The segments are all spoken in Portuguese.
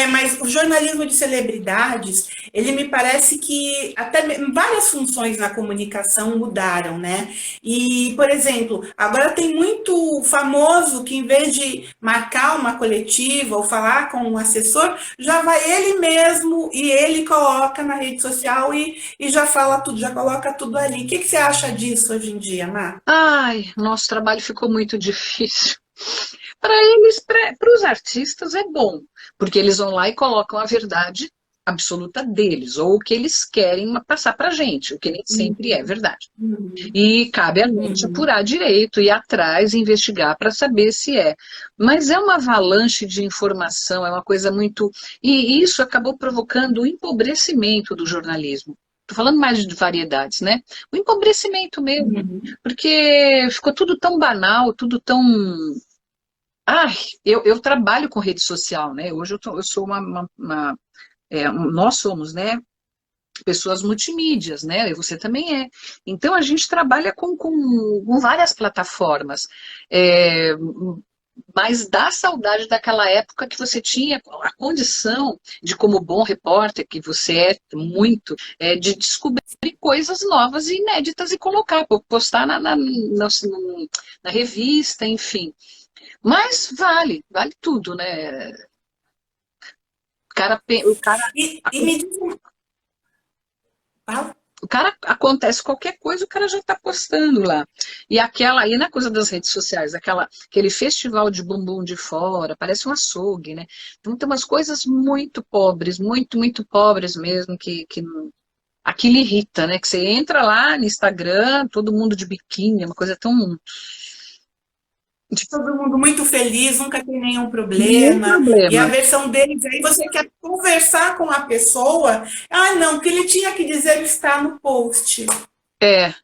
Mas o jornalismo de celebridades, ele me parece que até várias funções na comunicação mudaram, né? E, por exemplo, agora tem muito famoso que em vez de marcar uma coletiva ou falar com um assessor, já vai ele mesmo e ele coloca na rede social e já fala tudo, já coloca tudo ali. O que que você acha disso hoje em dia, Má? Ai, nosso trabalho ficou muito difícil. Para eles, para os artistas é bom, porque eles vão lá e colocam a verdade absoluta deles, ou o que eles querem passar para a gente, o que nem sempre é verdade. Uhum, E cabe a gente uhum, apurar direito, ir atrás, investigar para saber se é. Mas é uma avalanche de informação, é uma coisa muito. E isso acabou provocando o empobrecimento do jornalismo. Estou falando mais de variedades, né? O empobrecimento mesmo, uhum. porque ficou tudo tão banal, tudo tão. Ai, eu trabalho com rede social, né? Hoje eu sou nós somos, né? Pessoas multimídias, né? E você também é. Então a gente trabalha com várias plataformas. É, mas dá saudade daquela época que você tinha a condição de, como bom repórter, que você é muito, de descobrir coisas novas e inéditas e colocar, postar na revista, enfim. Mas vale tudo, né? O cara E me diz, fala. O cara acontece qualquer coisa, o cara já está postando lá. E aquela aí na coisa das redes sociais, aquele festival de bumbum de fora, parece um açougue, né? Então tem umas coisas muito pobres, muito pobres mesmo, aquilo irrita, né? Que você entra lá no Instagram, todo mundo de biquíni, é uma coisa tão. Todo mundo muito feliz, nunca tem nenhum Nenhum problema. E a problema. versão deles, aí você quer conversar com a pessoa. Ah, não, o que ele tinha que dizer está no post,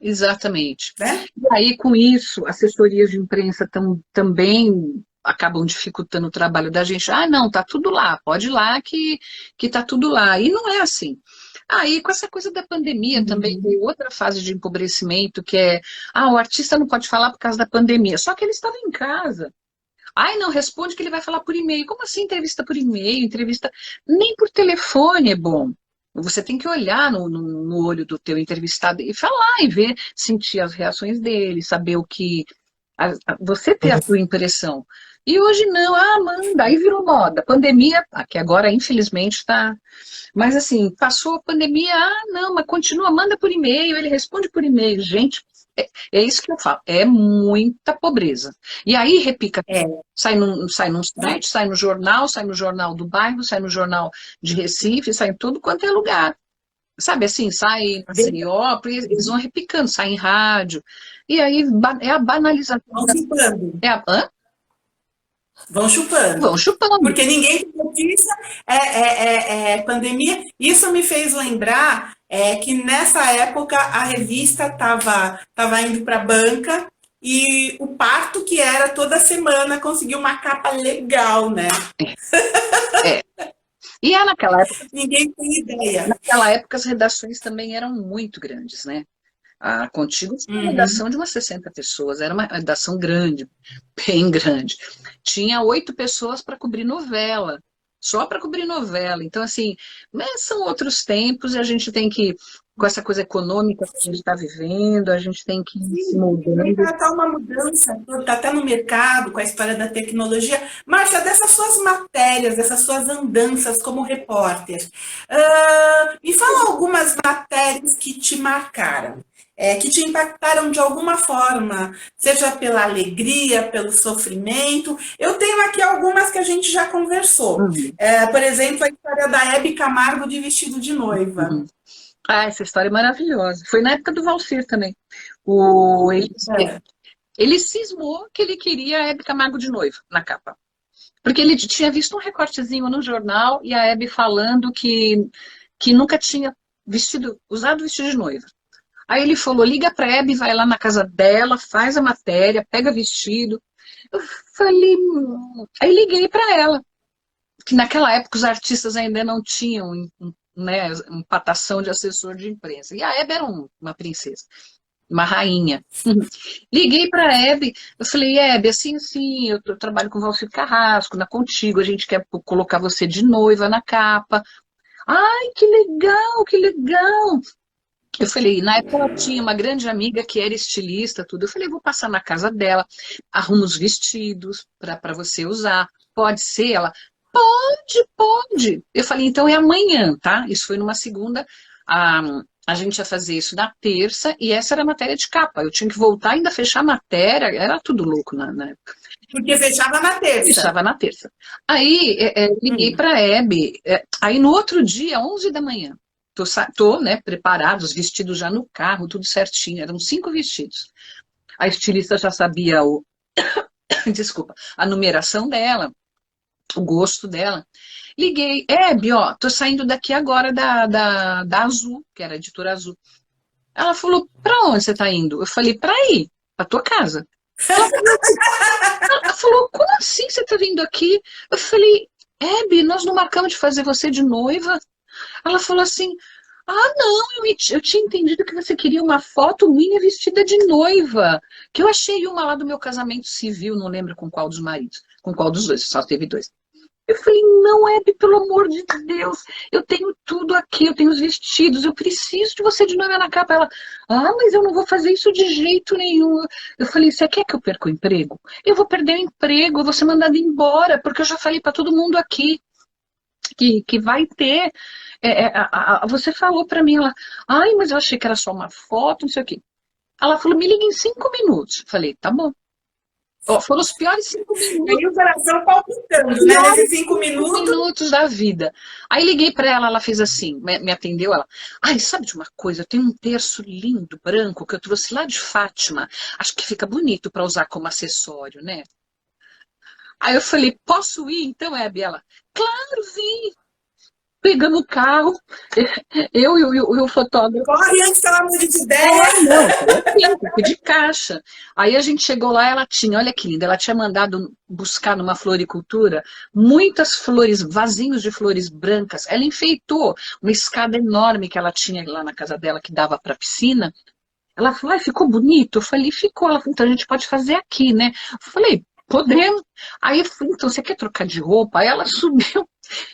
Exatamente. né? E aí, com isso, assessorias de imprensa também acabam dificultando o trabalho da gente. Ah, não, tá tudo lá, pode ir lá que tá tudo lá. E não é assim. Aí, com essa coisa da pandemia, também Uhum. veio outra fase de empobrecimento, que é, o artista não pode falar por causa da pandemia. Só que ele estava em casa. Ai, não, responde que ele vai falar por e-mail. Como assim entrevista por e-mail? Entrevista. Nem por telefone é bom. Você tem que olhar no olho do teu entrevistado e falar e ver, sentir as reações dele, saber o que. Você ter a sua impressão. E hoje não, manda, aí virou moda. Pandemia, que agora infelizmente está. Mas assim, passou a pandemia, não, mas continua, manda por e-mail, ele responde por e-mail. Gente, é isso que eu falo, é muita pobreza. E aí repica, É. sai num site, sai no jornal do bairro, sai no jornal de Recife, sai em tudo quanto é lugar. Sabe assim, sai em Maceió, porque eles vão repicando, sai em rádio. E aí é a banalização Vão chupando, é hã? vão Vão chupando. chupando. Porque ninguém tem notícia, é pandemia. Isso me fez lembrar que nessa época a revista tava indo para a banca e o parto que era toda semana conseguiu uma capa legal, né? É. E Ninguém tem ideia. naquela época as redações também eram muito grandes, né? A Contigo tinha uma Uhum. redação de umas 60 pessoas, era uma redação grande, bem grande. Tinha 8 pessoas para cobrir novela, só para cobrir novela. Então, assim, mas são outros tempos e a gente tem que, com essa coisa econômica que a gente está vivendo, a gente tem que ir se Sim, e também moldando. está uma mudança, está até no mercado com a história da tecnologia. Márcia, dessas suas matérias, dessas suas andanças como repórter, me fala algumas matérias que te marcaram, que te impactaram de alguma forma, seja pela alegria, pelo sofrimento. Eu tenho aqui algumas que a gente já conversou. Uhum, Por exemplo, a história da Hebe Camargo de vestido de noiva. uhum. Essa história é maravilhosa. Foi na época do Valsir também. Ele cismou que ele queria a Hebe Camargo de noiva na capa. Porque ele tinha visto um recortezinho no jornal e a Hebe falando que nunca tinha usado vestido de noiva. Aí ele falou, liga pra Hebe, vai lá na casa dela, faz a matéria, pega vestido. Eu falei, aí liguei pra ela, que naquela época os artistas ainda não tinham, né, empatação de assessor de imprensa. E a Hebe era uma princesa. uma rainha. Liguei para a Hebe, eu falei, Hebe, assim, eu trabalho com o Valcir Carrasco, na Contigo, a gente quer colocar você de noiva na capa. Ai, que legal, que legal. Eu falei, na época ela tinha uma grande amiga que era estilista, tudo. Eu falei, vou passar na casa dela, arrumo os vestidos para você usar. Pode ser? Ela, pode, pode. Eu falei, então é amanhã, tá? Isso foi numa segunda. A gente ia fazer isso na terça e essa era a matéria de capa. Eu tinha que voltar ainda fechar a matéria, era tudo louco na época. Porque fechava na terça. Fechava na terça. Aí liguei para a Hebe, aí no outro dia, 11 da manhã, tô, né, preparado, os vestidos já no carro, tudo certinho, eram 5 vestidos. A estilista já sabia desculpa, a numeração dela, o gosto dela. Liguei, Hebe, ó, tô saindo daqui agora da Azul, que era a editora Azul. Ela falou, pra onde você tá indo? Eu falei, pra ir, pra tua casa. Ela falou, como assim você tá vindo aqui? Eu falei, Hebe, nós não marcamos de fazer você de noiva? Ela falou assim, ah, não, eu tinha entendido que você queria uma foto minha vestida de noiva, que eu achei uma lá do meu casamento civil, não lembro com qual dos maridos, com qual dos dois, só teve 2. Eu falei, não, Hebe, pelo amor de Deus, eu tenho tudo aqui, eu tenho os vestidos, eu preciso de você de noiva na capa. Ela, ah, mas eu não vou fazer isso de jeito nenhum. Eu falei, você quer que eu perca o emprego? Eu vou perder o emprego, eu vou ser mandada embora, porque eu já falei para todo mundo aqui que vai ter. Você falou para mim, ela, ai, mas eu achei que era só uma foto, não sei o quê. Ela falou, me liga em 5 minutos. Eu falei, tá bom. Ó, foram os piores 5 minutos. E o coração palpitando, né? Nesses 5 minutos da vida. Aí liguei para ela, ela fez assim, me atendeu, ela, ai, sabe de uma coisa? Eu tenho um terço lindo, branco, que eu trouxe lá de Fátima. Acho que fica bonito para usar como acessório, né? Aí eu falei, posso ir então, Hebe? Ela, claro, vim. Pegando o carro, eu e o fotógrafo. Corre antes, pelo amor de Deus! Não, fui de caixa. Aí a gente chegou lá, ela tinha, olha que linda, ela tinha mandado buscar numa floricultura muitas flores, vasinhos de flores brancas. Ela enfeitou uma escada enorme que ela tinha lá na casa dela, que dava para a piscina. Ela falou, ficou bonito? Eu falei, ficou. Ela falou, então a gente pode fazer aqui, né? Eu falei, podemos. Aí eu falei, então você quer trocar de roupa? Aí ela subiu,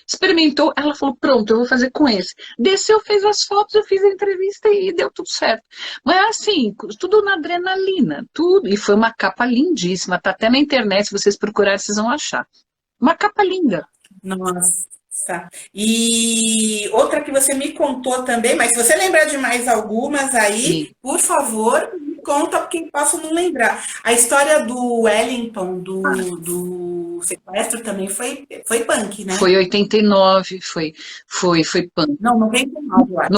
experimentou, ela falou, pronto, eu vou fazer com esse. Desceu, fez as fotos, eu fiz a entrevista e deu tudo certo. Mas assim, tudo na adrenalina, tudo. E foi uma capa lindíssima, tá até na internet, se vocês procurarem, vocês vão achar. Uma capa linda. Nossa. E outra que você me contou também, mas se você lembrar de mais algumas aí, sim, por favor, me conta, porque posso não lembrar. A história do Wellington, do sequestro também foi punk, né? Foi 89, foi punk. Não, 99, eu acho.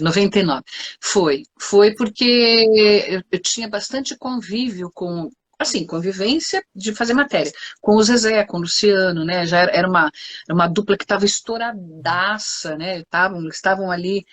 99. Foi porque eu tinha bastante convívio com, assim, convivência de fazer matéria, com o Zezé, com o Luciano, né, já era uma dupla que estava estouradaça, né, estavam ali,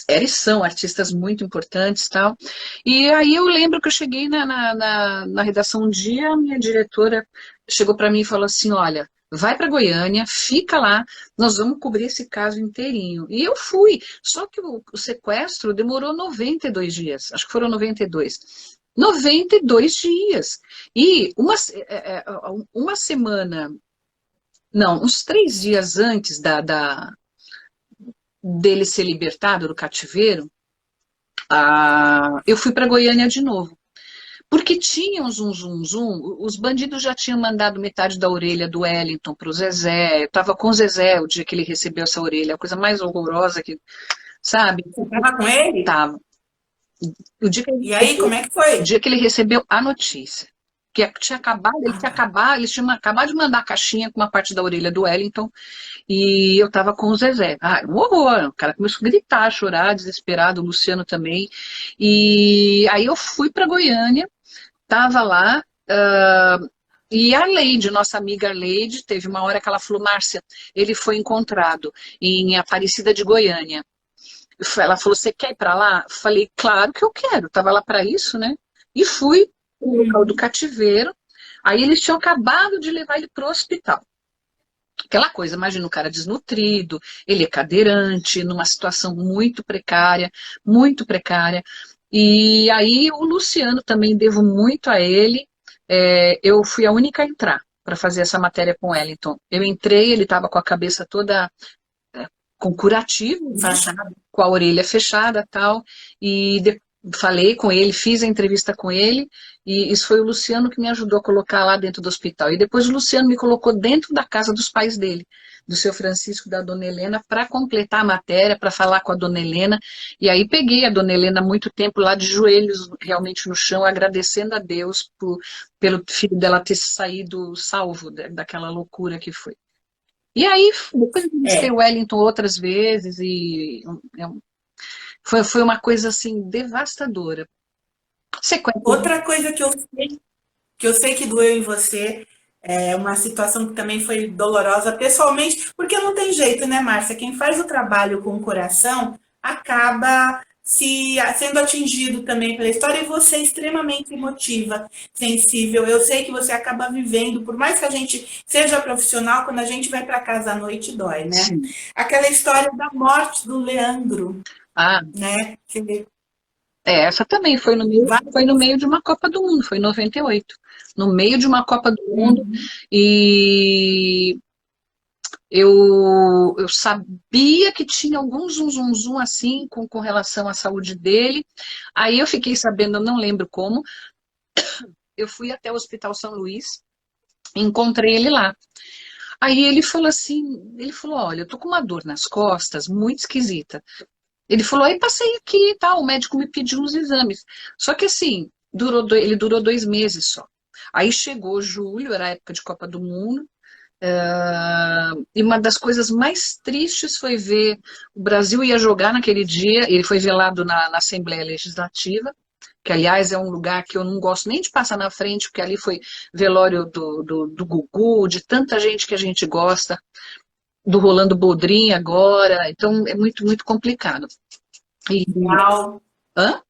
eles são artistas muito importantes, tal, e aí eu lembro que eu cheguei na redação um dia, a minha diretora chegou para mim e falou assim, olha, vai para Goiânia, fica lá, nós vamos cobrir esse caso inteirinho. E eu fui, só que o sequestro demorou 92 dias, acho que foram 92. 92 dias. E uma semana, não, uns 3 dias antes dele ser libertado do cativeiro, eu fui para Goiânia de novo. Porque tinha um zum, os bandidos já tinham mandado metade da orelha do Wellington para o Zezé. Eu estava com o Zezé o dia que ele recebeu essa orelha, a coisa mais horrorosa que, sabe? Você estava com ele? Tava. E aí, como é que foi? O dia que ele recebeu a notícia. Que eles tinham acabado de mandar a caixinha com uma parte da orelha do Wellington, e eu estava com o Zezé. Um horror, o cara começou a gritar, a chorar, desesperado, o Luciano também. E aí eu fui para Goiânia, estava lá, e a Leide, nossa amiga Leide, teve uma hora que ela falou, Márcia, ele foi encontrado em Aparecida de Goiânia. Ela falou, você quer ir para lá? Falei, claro que eu quero, estava lá para isso, né? E fui no local do cativeiro, aí eles tinham acabado de levar ele para o hospital. Aquela coisa, imagina o cara desnutrido, ele é cadeirante, numa situação muito precária. E aí o Luciano também devo muito a ele. Eu fui a única a entrar para fazer essa matéria com o Wellington. Eu entrei, ele estava com a cabeça toda com curativo, né? Fachada. Com a orelha fechada tal, e falei com ele, fiz a entrevista com ele, e isso foi o Luciano que me ajudou a colocar lá dentro do hospital. E depois o Luciano me colocou dentro da casa dos pais dele, do seu Francisco e da dona Helena, para completar a matéria, para falar com a dona Helena. E aí peguei a dona Helena muito tempo lá de joelhos, realmente no chão, agradecendo a Deus pelo filho dela ter saído salvo daquela loucura que foi. E aí, depois eu visitei o É. Wellington outras vezes e foi uma coisa assim devastadora. Sequência. Outra coisa que eu sei que doeu em você, é uma situação que também foi dolorosa pessoalmente, porque não tem jeito, né, Márcia? Quem faz o trabalho com o coração acaba sendo atingido também pela história e você é extremamente emotiva, sensível. Eu sei que você acaba vivendo, por mais que a gente seja profissional, quando a gente vai para casa à noite dói, né? Sim. Aquela história da morte do Leandro, Ah, né? essa também foi no meio de uma Copa do Mundo, foi em 98. No meio de uma Copa do Mundo, Uhum. e eu sabia que tinha algum zum assim com relação à saúde dele. Aí eu fiquei sabendo, eu não lembro como, eu fui até o Hospital São Luís, encontrei ele lá. Aí ele falou assim, ele falou, olha, eu tô com uma dor nas costas, muito esquisita. Ele falou, aí passei aqui e tal, o médico me pediu uns exames. Só que assim, ele durou 2 meses só. Aí chegou julho, era a época de Copa do Mundo, e uma das coisas mais tristes foi ver o Brasil ia jogar naquele dia, ele foi velado na Assembleia Legislativa, que aliás é um lugar que eu não gosto nem de passar na frente, porque ali foi velório do Gugu, de tanta gente que a gente gosta, do Rolando Boldrin agora, então é muito, muito complicado. E, Gal, hã?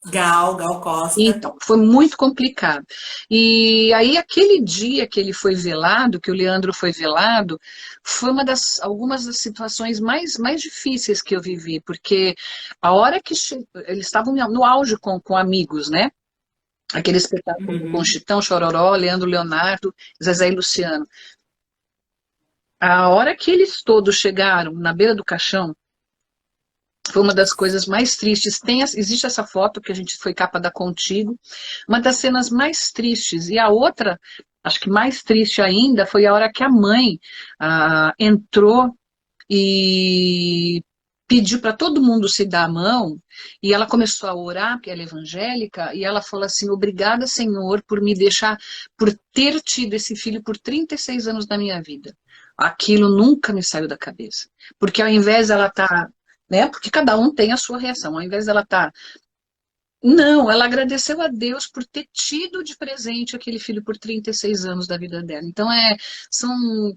Gal Costa. Então, foi muito complicado. E aí, aquele dia que ele foi velado, que o Leandro foi velado, foi algumas das situações mais difíceis que eu vivi, porque a hora que eles estavam no auge com amigos, né? Aquele espetáculo com Uhum. Chitão, Chororó, Leandro Leonardo, Zezé e Luciano. A hora que eles todos chegaram na beira do caixão, foi uma das coisas mais tristes. Existe essa foto que a gente foi capa da Contigo, uma das cenas mais tristes. E a outra, acho que mais triste ainda, foi a hora que a mãe entrou e pediu para todo mundo se dar a mão, e ela começou a orar, porque ela é evangélica, e ela falou assim, obrigada, Senhor, por me deixar, por ter tido esse filho por 36 anos da minha vida. Aquilo nunca me saiu da cabeça. Porque ao invés dela estar, né, porque cada um tem a sua reação, ao invés dela estar não, ela agradeceu a Deus por ter tido de presente aquele filho por 36 anos da vida dela. Então, são...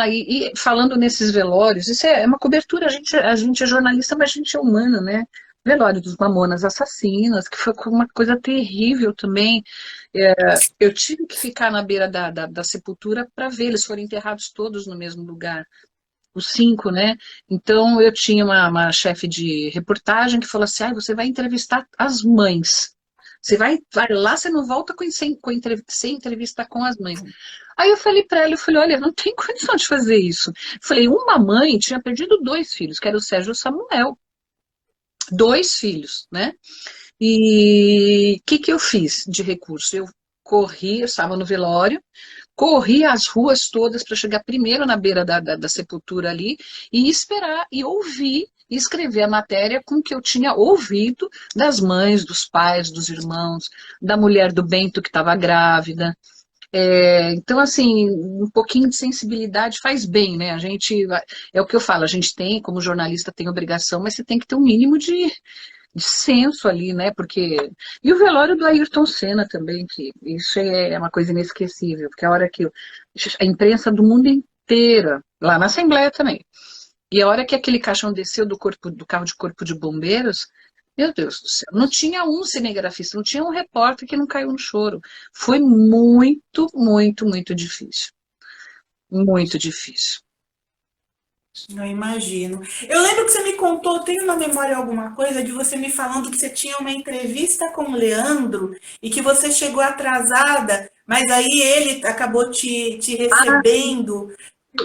e falando nesses velórios, isso é uma cobertura, a gente é jornalista, mas a gente é humano, né? Velório dos Mamonas Assassinas, que foi uma coisa terrível também. Eu tive que ficar na beira da sepultura para ver, eles foram enterrados todos no mesmo lugar os 5, né? Então eu tinha uma chefe de reportagem que falou assim: você vai entrevistar as mães. Você vai lá, você não volta sem entrevistar com as mães. Aí eu falei para ela, olha, não tem condição de fazer isso. Falei, uma mãe tinha perdido 2 filhos, que era o Sérgio e o Samuel. 2 filhos, né? E o que eu fiz de recurso? Eu corri, eu estava no velório, corri as ruas todas para chegar primeiro na beira da sepultura ali e esperar e ouvir e escrever a matéria com o que eu tinha ouvido das mães, dos pais, dos irmãos, da mulher do Bento que estava grávida. Então, assim, um pouquinho de sensibilidade faz bem, né? É o que eu falo, a gente tem, como jornalista, tem obrigação, mas você tem que ter um mínimo de senso ali, né? Porque. E o velório do Ayrton Senna também, que isso é uma coisa inesquecível, porque a hora que a imprensa do mundo inteira, lá na Assembleia também, e a hora que aquele caixão desceu do carro de corpo de bombeiros, meu Deus do céu, não tinha um cinegrafista, não tinha um repórter que não caiu no choro. Foi muito, muito, muito difícil. muito difícil. Eu imagino. Eu lembro que você me contou, tenho na memória alguma coisa de você me falando que você tinha uma entrevista com o Leandro e que você chegou atrasada, mas aí ele acabou te Ah, recebendo.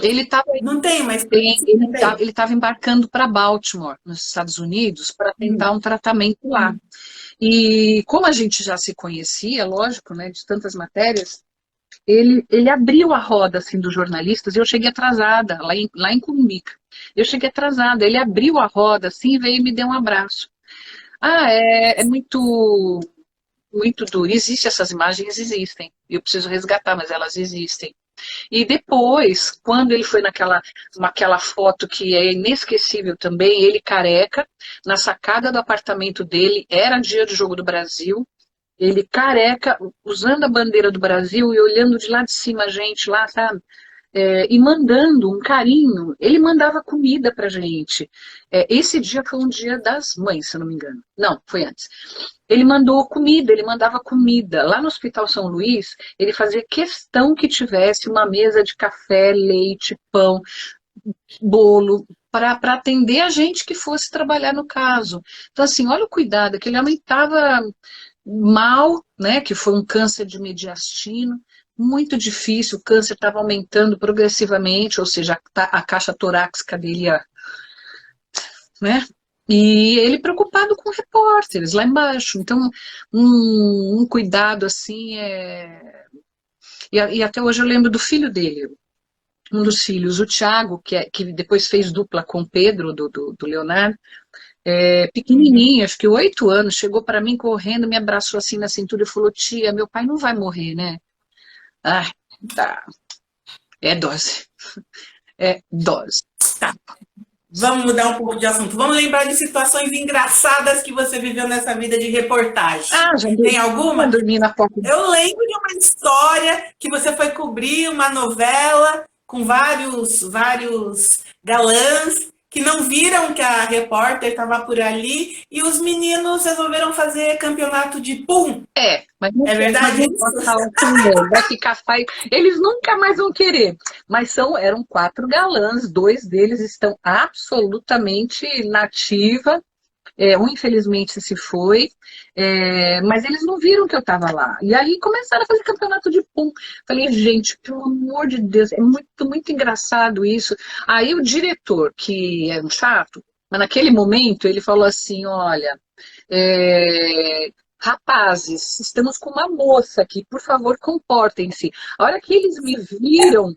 ele estava Não tem uma história assim também? ele estava embarcando para Baltimore, nos Estados Unidos, para tentar um tratamento lá. Hum, E como a gente já se conhecia, lógico, né, de tantas matérias, ele abriu a roda assim dos jornalistas e eu cheguei atrasada, lá em Cumbica. Eu cheguei atrasada, ele abriu a roda assim e veio e me deu um abraço. Ah, é muito, muito duro. Existem essas imagens, existem. Eu preciso resgatar, mas elas existem. E depois, quando ele foi naquela foto que é inesquecível também, ele careca, na sacada do apartamento dele, era dia do Jogo do Brasil, ele careca, usando a bandeira do Brasil e olhando de lá de cima a gente lá, sabe? E mandando um carinho. Ele mandava comida pra gente. Esse dia foi um dia das mães, se eu não me engano. Não, foi antes. Ele mandou comida, ele mandava comida. Lá no Hospital São Luís, ele fazia questão que tivesse uma mesa de café, leite, pão, bolo, para atender a gente que fosse trabalhar no caso. Então, assim, olha o cuidado, que ele aumentava mal, né, que foi um câncer de mediastino, muito difícil, o câncer estava aumentando progressivamente, ou seja, a caixa torácica dele ia, né? E ele preocupado com repórteres lá embaixo. Então, um cuidado assim e até hoje eu lembro do filho dele, um dos filhos, o Thiago, que depois fez dupla com o Pedro, do Leonardo, uhum. pequenininho, acho que 8 anos, chegou para mim correndo, me abraçou assim na cintura e falou: tia, meu pai não vai morrer, né? Ah, tá. É dose. É dose. Tá, vamos mudar um pouco de assunto. Vamos lembrar de situações engraçadas que você viveu nessa vida de reportagem. Ah, Tem já alguma? dormi na porta. Eu lembro de uma história que você foi cobrir uma novela com vários galãs que não viram que a repórter estava por ali e os meninos resolveram fazer campeonato de pum. Mas É mas verdade não posso isso? falar assim, vai ficar feio. Eles nunca mais vão querer. Mas eram 4 galãs, 2 deles estão absolutamente nativa. Um infelizmente se foi, mas eles não viram que eu estava lá. E aí começaram a fazer campeonato de pum. Falei, gente, pelo amor de Deus, é muito, muito engraçado isso. Aí o diretor, que é um chato, mas naquele momento ele falou assim: olha, rapazes, estamos com uma moça aqui, por favor, comportem-se. A hora que eles me viram,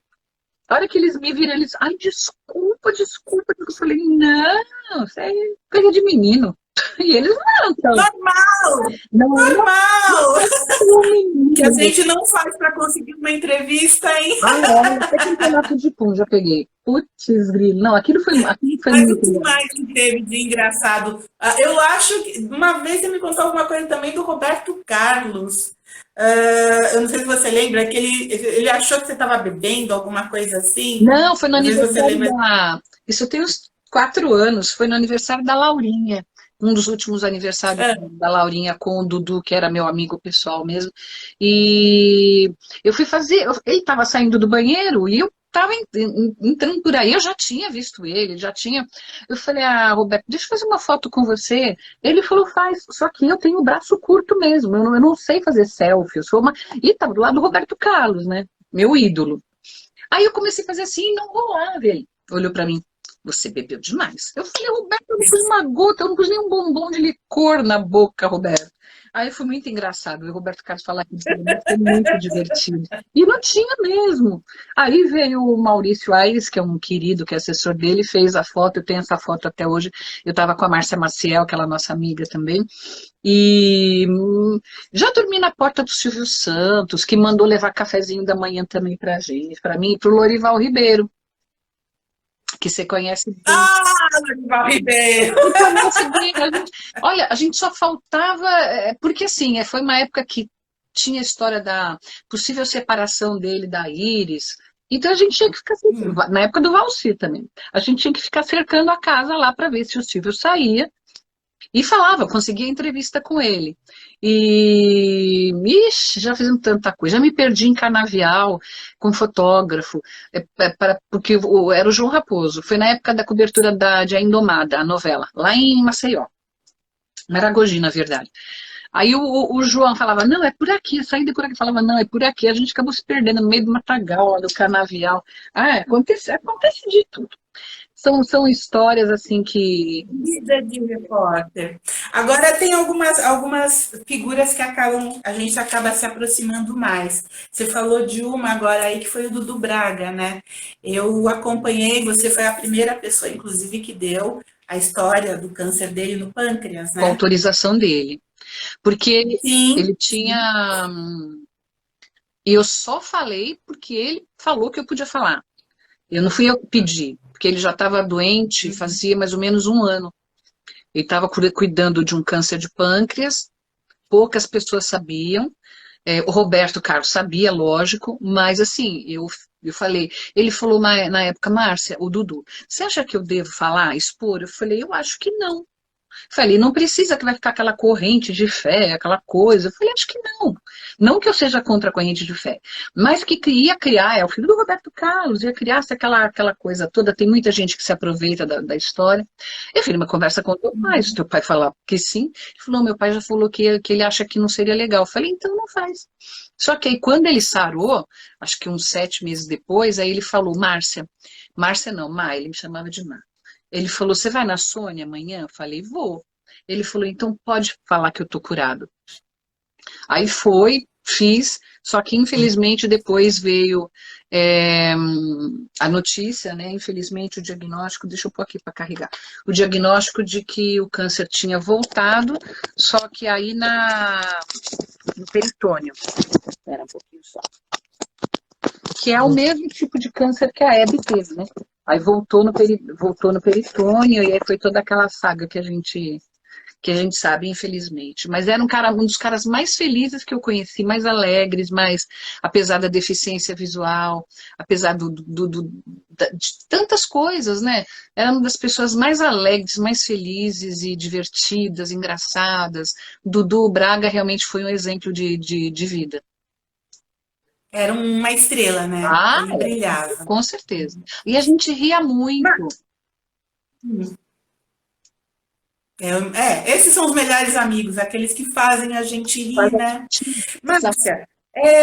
a hora que eles me viram, eles, ai, desculpa, desculpa. Eu falei, não, isso é coisa de menino. E eles não, então, Normal, não, normal. não, Que a menino. gente não faz para conseguir uma entrevista, hein? Ah, é, até campeonato de pum, já peguei. Putz, grilo. Não, aquilo foi Mas o muito que legal. mais que teve de engraçado? Eu acho que uma vez você me contou alguma coisa também do Roberto Carlos. Eu não sei se você lembra que ele achou que você estava bebendo, alguma coisa assim. Não, foi no Não sei se você aniversário lembra. da. Isso tem uns 4 anos, foi no aniversário da Laurinha. Um dos últimos aniversários Ah, da Laurinha com o Dudu, que era meu amigo pessoal mesmo. E eu fui fazer. Ele estava saindo do banheiro e eu estava entrando por aí. Eu já tinha visto ele, já tinha. Eu falei, ah, Roberto, deixa eu fazer uma foto com você. Ele falou, faz. Só que eu tenho o braço curto mesmo. Eu não sei fazer selfie. Eu sou uma. E estava do lado do Roberto Carlos, né? Meu ídolo. Aí eu comecei a fazer assim e não rolava. Ele olhou pra mim, você bebeu demais. Eu falei, Roberto, eu não pus uma gota, eu não pus nem um bombom de licor na boca, Roberto. Aí foi muito engraçado. O Roberto Carlos falar isso, foi muito divertido. E não tinha mesmo. Aí veio o Maurício Aires, que é um querido, que é assessor dele, fez a foto, eu tenho essa foto até hoje. Eu estava com a Márcia Maciel, aquela nossa amiga também. E já dormi na porta do Silvio Santos, que mandou levar cafezinho da manhã também pra gente, pra mim e pro Lorival Ribeiro, que você conhece bem. Lorival Ribeiro. Você conhece bem. Olha, a gente só faltava. Porque assim, foi uma época que tinha a história da possível separação dele da Iris. Então a gente tinha que ficar. Na época do Valci também. A gente tinha que ficar cercando a casa lá para ver se o Silvio saía. E falava, conseguia entrevista com ele. E, ixi, já fizemos tanta coisa. Já me perdi em canavial com fotógrafo, porque era o João Raposo. Foi na época da cobertura de A Indomada, a novela, lá em Maceió. Maragogi, na verdade. Aí o João falava, não, é por aqui, a saída é por aqui. Falava, não, é por aqui. A gente acabou se perdendo no meio do matagal, lá do canavial. Ah, acontece de tudo. São histórias assim que. Vida de repórter. Agora tem algumas figuras que a gente acaba se aproximando mais. Você falou de uma agora aí que foi o Dudu Braga, né? Eu acompanhei, você foi a primeira pessoa, inclusive, que deu a história do câncer dele no pâncreas, Com a né? autorização dele. Porque ele Sim, tinha. E eu só falei porque ele falou que eu podia falar. Eu não fui eu que pedi, porque ele já estava doente fazia mais ou menos um ano. Ele estava cuidando de um câncer de pâncreas, poucas pessoas sabiam. O Roberto Carlos sabia, lógico, mas assim, eu falei. Ele falou na época, Márcia, o Dudu, você acha que eu devo falar, expor? Eu falei, eu acho que não. Falei, não precisa que vai ficar aquela corrente de fé, aquela coisa. Eu falei, acho que não. Não que eu seja contra a corrente de fé, mas que ia criar, é o filho do Roberto Carlos, ia criar aquela coisa toda. Tem muita gente que se aproveita da história. Eu fiz uma conversa com o teu pai, se teu pai falar que sim, ele falou, meu pai já falou que ele acha que não seria legal. Eu falei, então não faz. Só que aí quando ele sarou, acho que uns 7 meses depois, aí ele falou, Márcia não, Má, ele me chamava de Má. Ele falou, você vai na Sônia amanhã? Eu falei, vou. Ele falou, então pode falar que eu tô curado. Aí foi, fiz, só que infelizmente depois veio a notícia, né? Infelizmente o diagnóstico, deixa eu pôr aqui para carregar, o diagnóstico de que o câncer tinha voltado, só que aí no peritônio. Espera um pouquinho só. Que é o mesmo tipo de câncer que a Hebe teve, né? Aí voltou no peritônio, e aí foi toda aquela saga que a gente sabe, infelizmente. Mas era um dos caras mais felizes que eu conheci, mais alegres, mais, apesar da deficiência visual, apesar de tantas coisas, né? Era uma das pessoas mais alegres, mais felizes e divertidas, engraçadas. Dudu Braga realmente foi um exemplo de vida. era uma estrela, né? Ah, Ele brilhava. com certeza. E a gente ria muito. Esses são os melhores amigos, aqueles que fazem a gente rir, Faz a né? gente- Márcia,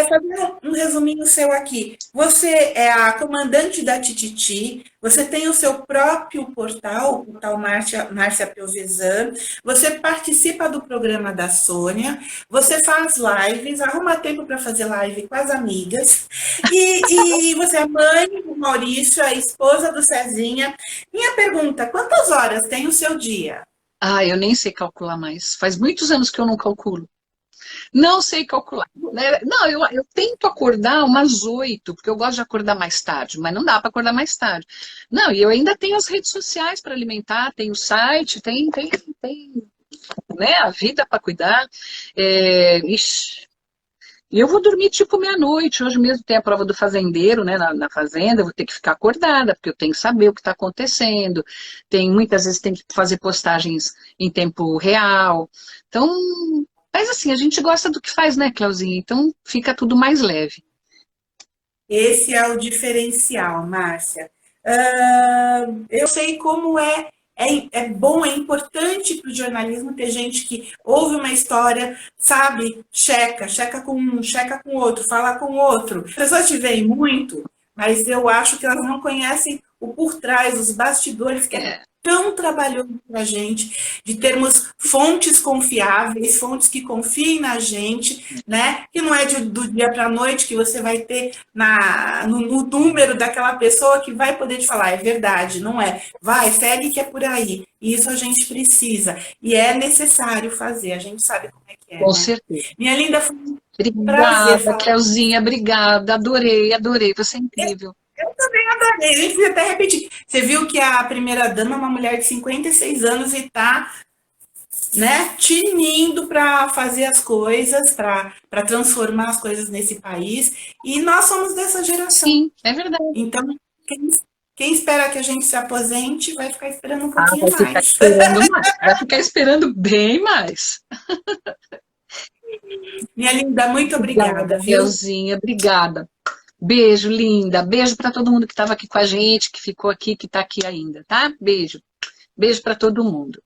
fazendo um resuminho seu aqui. Você é a comandante da Tititi, você tem o seu próprio portal, o portal Márcia Piovesan, você participa do programa da Sônia, você faz lives, arruma tempo para fazer live com as amigas, e você é mãe do Maurício, a esposa do Cezinha. Minha pergunta, quantas horas tem o seu dia? Ah, eu nem sei calcular mais. Faz muitos anos que eu não calculo. Não sei calcular. Né? Não, eu tento acordar umas 8, porque eu gosto de acordar mais tarde, mas não dá para acordar mais tarde. Não, e eu ainda tenho as redes sociais para alimentar, tenho o site, tem, né, a vida para cuidar. Ixi, e eu vou dormir tipo meia-noite. Hoje mesmo tem a prova do fazendeiro, né? Na fazenda, eu vou ter que ficar acordada, porque eu tenho que saber o que está acontecendo. Muitas vezes tem que fazer postagens em tempo real. Então, mas assim, a gente gosta do que faz, né, Clauzinha? Então fica tudo mais leve. Esse é o diferencial, Márcia. Eu sei como é bom, é importante para o jornalismo ter gente que ouve uma história, sabe, checa com um, checa com outro, fala com outro. As pessoas te veem muito, mas eu acho que elas não conhecem o por trás, os bastidores, que é É, tão trabalhoso para a gente, de termos fontes confiáveis, fontes que confiem na gente, né? Que não é do dia para a noite que você vai ter no número daquela pessoa que vai poder te falar, é verdade, não é? Vai, segue que é por aí. Isso a gente precisa. E é necessário fazer, a gente sabe como é que é, com né? certeza. Minha linda, foi um prazer Obrigada, falar. Clauzinha, obrigada. Adorei, adorei. Você é incrível. Eu também adorei. A gente precisa até repetir. Você viu que a primeira-dama é uma mulher de 56 anos e está, né, tinindo para fazer as coisas, para transformar as coisas nesse país. E nós somos dessa geração. Sim, é verdade. Então, Quem espera que a gente se aposente vai ficar esperando um Ah, pouquinho vai ficar mais. esperando mais. Vai ficar esperando bem mais. Minha linda, muito obrigada, Obrigada, viu? Leozinha. Obrigada. Beijo, linda. Beijo para todo mundo que estava aqui com a gente, que ficou aqui, que está aqui ainda, tá? Beijo. Beijo para todo mundo.